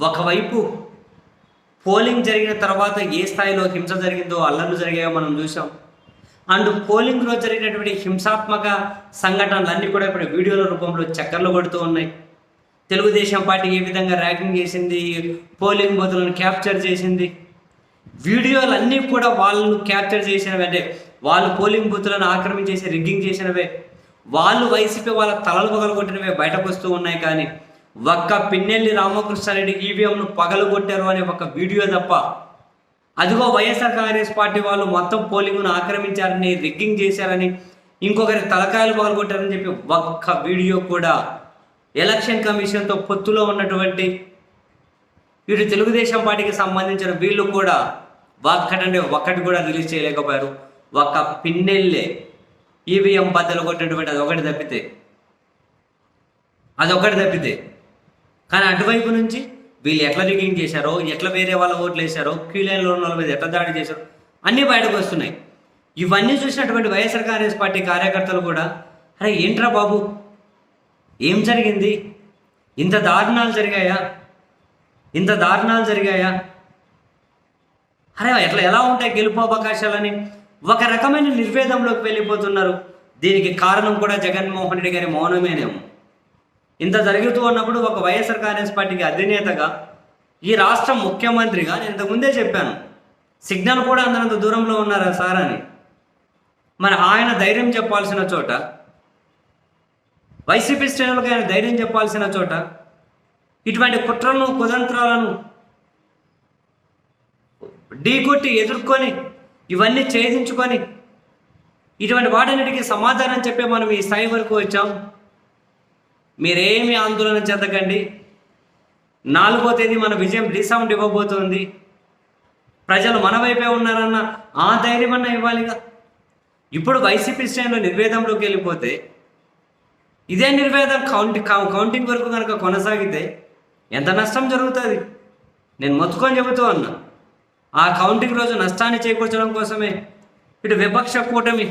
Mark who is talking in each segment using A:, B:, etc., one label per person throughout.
A: ఒకవైపు పోలింగ్ జరిగిన తర్వాత ఏ స్థాయిలో హింస జరిగిందో, అల్లర్లు జరిగాయో మనం చూసాం. అండ్ పోలింగ్లో జరిగినటువంటి హింసాత్మక సంఘటనలన్నీ కూడా ఇప్పుడు వీడియోల రూపంలో చక్కర్లు కొడుతూ ఉన్నాయి. తెలుగుదేశం పార్టీ ఏ విధంగా ర్యాగింగ్ చేసింది, పోలింగ్ బూతులను క్యాప్చర్ చేసింది, వీడియోలన్నీ కూడా వాళ్ళను క్యాప్చర్ చేసినవే, అంటే వాళ్ళు పోలింగ్ బూతులను ఆక్రమించేసి రిగ్గింగ్ చేసినవే, వాళ్ళు వైసీపీ వాళ్ళ తలలు పగలగొట్టినవే బయటకు వస్తూ ఉన్నాయి. కానీ ఒక్క పిన్నెల్లి రామకృష్ణారెడ్డి ఈవీఎంను పగలగొట్టారు అనే ఒక వీడియో తప్ప, అదిగో వైఎస్ఆర్ కాంగ్రెస్ పార్టీ వాళ్ళు మొత్తం పోలింగ్ను ఆక్రమించారని, రిగ్గింగ్ చేశారని, ఇంకొకరి తలకాయలు పగలగొట్టారని చెప్పి ఒక్క వీడియో కూడా ఎలక్షన్ కమిషన్తో పొత్తులో ఉన్నటువంటి ఇటు తెలుగుదేశం పార్టీకి సంబంధించిన వీళ్ళు కూడా ఒక్కటి కూడా రిలీజ్ చేయలేకపోయారు. ఒక్క పిన్నెల్లే ఈవీఎం బద్దలు కొట్టినటువంటి అదొకటి తప్పితే కానీ అటువైపు నుంచి వీళ్ళు ఎట్లా రిగ్గింగ్ చేశారో, ఎట్లా వేరే వాళ్ళ ఓట్లు వేశారో, క్యూ లైన్లో ఉన్న వాళ్ళ మీద ఎట్లా దాడి చేశారో అన్నీ బయటకు వస్తున్నాయి. ఇవన్నీ చూసినటువంటి వైఎస్ఆర్ కాంగ్రెస్ పార్టీ కార్యకర్తలు కూడా, అరే ఏంట్రా బాబు, ఏం జరిగింది, ఇంత దారుణాలు జరిగాయా, అరే ఎలా ఉంటాయి గెలుపు అవకాశాలని ఒక రకమైన నిర్వేదంలోకి వెళ్ళిపోతున్నారు. దీనికి కారణం కూడా జగన్మోహన్ రెడ్డి గారి మౌనమేనేమో. ఇంత జరుగుతూ ఉన్నప్పుడు ఒక వైఎస్ఆర్ కాంగ్రెస్ పార్టీకి అధినేతగా, ఈ రాష్ట్ర ముఖ్యమంత్రిగా నేను ఇంతకుముందే చెప్పాను, సిగ్నల్ కూడా అంతనంత దూరంలో ఉన్నారా సార్ అని. మరి ఆయన ధైర్యం చెప్పాల్సిన చోట, వైసీపీ శ్రేణులకు ఆయన ధైర్యం చెప్పాల్సిన చోట, ఇటువంటి కుట్రలను కుతంత్రాలను ఢీకొట్టి ఎదుర్కొని ఇవన్నీ ఛేదించుకొని ఇటువంటి వాటన్నిటికీ సమాధానం చెప్పే మనం ఈ స్థాయి వరకు వచ్చాం. మీరేమీ ఆందోళన చెందకండి, 4వ తేదీ మన విజయం రీసౌండ్ ఇవ్వబోతోంది, ప్రజలు మన వైపే ఉన్నారన్న ఆ ధైర్యం అన్న ఇవ్వాలిగా. ఇప్పుడు వైసీపీ శ్రేణులు నిర్వేదంలోకి వెళ్ళిపోతే, ఇదే నిర్వేదం కౌంటింగ్ వరకు కనుక కొనసాగితే ఎంత నష్టం జరుగుతుంది నేను మొత్తుకొని చెబుతూ ఉన్నా. ఆ కౌంటింగ్ రోజు నష్టాన్ని చేకూర్చడం కోసమే ఇటు విపక్ష కూటమి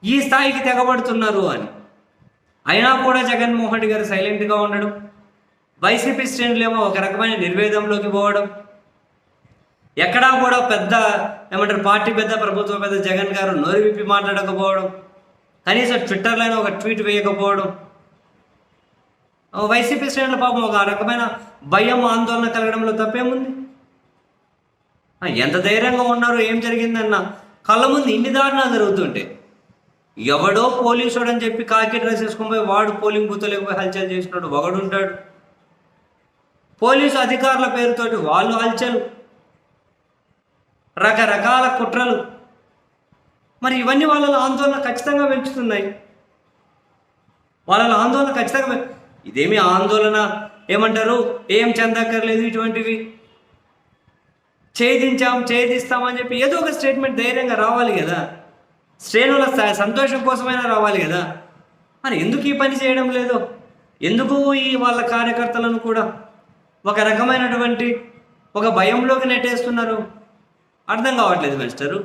A: ఈ స్థాయికి తెగబడుతున్నారు అని. అయినా కూడా జగన్మోహన్ రెడ్డి గారు సైలెంట్గా ఉండడం, వైసీపీ శ్రేణులేమో ఒక రకమైన నిర్వేదంలోకి పోవడం, ఎక్కడా కూడా పార్టీ పెద్ద, ప్రభుత్వ పెద్ద జగన్ గారు నోరు విప్పి మాట్లాడకపోవడం, కనీసం ట్విట్టర్లో ఒక ట్వీట్ వేయకపోవడం, వైసీపీ శ్రేణుల పాపం ఒక రకమైన భయం, ఆందోళన కలగడంలో తప్పేముంది. ఎంత ధైర్యంగా ఉన్నారో, ఏం జరిగిందన్న కళ్ళ ముందు ఇన్ని దారుణాలు జరుగుతుంటే, ఎవడో పోలీసుడు అని చెప్పి కాకి డ్రెస్ వేసుకొని పోయి వాడు పోలింగ్ బూత్లోకి పోయి హల్చల్ చేసినాడు ఒకడుంటాడు. పోలీసు అధికారుల పేరుతోటి వాళ్ళు హల్చలు, రకరకాల కుట్రలు. మరి ఇవన్నీ వాళ్ళ ఆందోళన ఖచ్చితంగా పెంచుతున్నాయి. ఇదేమి ఆందోళన ఏం చెందక్కర్లేదు, ఇటువంటివి ఛేదిస్తామని చెప్పి ఏదో ఒక స్టేట్మెంట్ ధైర్యంగా రావాలి కదా, శ్రేణుల సంతోషం కోసమైనా రావాలి కదా. మరి ఎందుకు ఈ పని చేయడం లేదు, ఎందుకు ఈ వాళ్ళ కార్యకర్తలను కూడా ఒక రకమైనటువంటి ఒక భయంలోకి నెట్టేస్తున్నారు, అర్థం కావట్లేదు మాస్టరు.